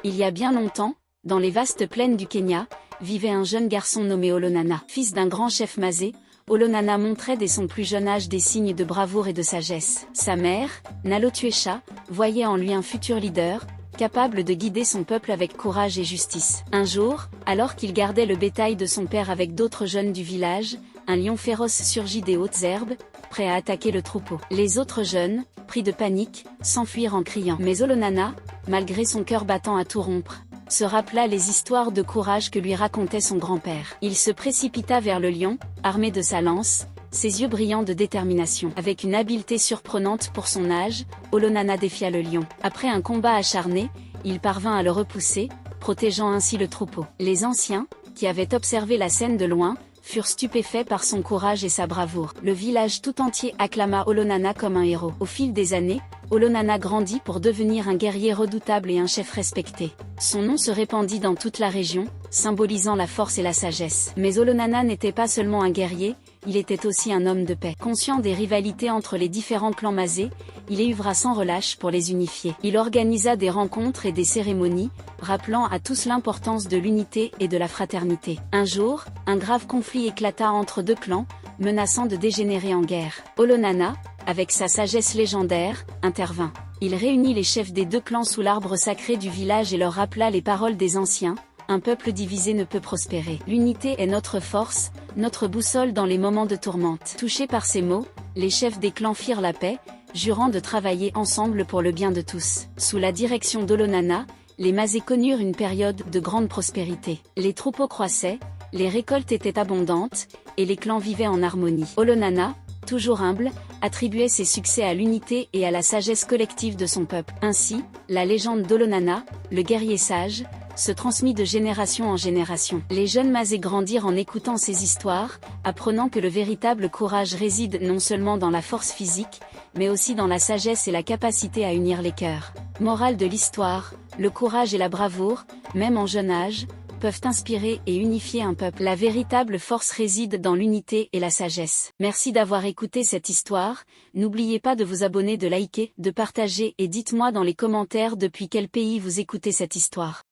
Il y a bien longtemps, dans les vastes plaines du Kenya, vivait un jeune garçon nommé Olonana. Fils d'un grand chef Mazé, Olonana montrait dès son plus jeune âge des signes de bravoure et de sagesse. Sa mère, Nalotuesha, voyait en lui un futur leader, capable de guider son peuple avec courage et justice. Un jour, alors qu'il gardait le bétail de son père avec d'autres jeunes du village, un lion féroce surgit des hautes herbes, prêt à attaquer le troupeau. Les autres jeunes, pris de panique, s'enfuirent en criant. Mais Olonana, malgré son cœur battant à tout rompre, se rappela les histoires de courage que lui racontait son grand-père. Il se précipita vers le lion, armé de sa lance, ses yeux brillants de détermination. Avec une habileté surprenante pour son âge, Olonana défia le lion. Après un combat acharné, il parvint à le repousser, protégeant ainsi le troupeau. Les anciens, qui avaient observé la scène de loin, furent stupéfaits par son courage et sa bravoure. Le village tout entier acclama Olonana comme un héros. Au fil des années, Olonana grandit pour devenir un guerrier redoutable et un chef respecté. Son nom se répandit dans toute la région, symbolisant la force et la sagesse. Mais Olonana n'était pas seulement un guerrier, il était aussi un homme de paix. Conscient des rivalités entre les différents clans Mazé, il œuvra sans relâche pour les unifier. Il organisa des rencontres et des cérémonies, rappelant à tous l'importance de l'unité et de la fraternité. Un jour, un grave conflit éclata entre deux clans, menaçant de dégénérer en guerre. Olonana, avec sa sagesse légendaire, intervint. Il réunit les chefs des deux clans sous l'arbre sacré du village et leur rappela les paroles des anciens: un peuple divisé ne peut prospérer. L'unité est notre force, notre boussole dans les moments de tourmente. Touchés par ces mots, les chefs des clans firent la paix, jurant de travailler ensemble pour le bien de tous. Sous la direction d'Olonana, les Mazé connurent une période de grande prospérité. Les troupeaux croissaient, les récoltes étaient abondantes, et les clans vivaient en harmonie. Olonana, toujours humble, attribuait ses succès à l'unité et à la sagesse collective de son peuple. Ainsi, la légende d'Olonana, le guerrier sage, se transmit de génération en génération. Les jeunes Mazé grandirent en écoutant ces histoires, apprenant que le véritable courage réside non seulement dans la force physique, mais aussi dans la sagesse et la capacité à unir les cœurs. Morale de l'histoire, le courage et la bravoure, même en jeune âge, peuvent inspirer et unifier un peuple. La véritable force réside dans l'unité et la sagesse. Merci d'avoir écouté cette histoire, n'oubliez pas de vous abonner, de liker, de partager et dites-moi dans les commentaires depuis quel pays vous écoutez cette histoire.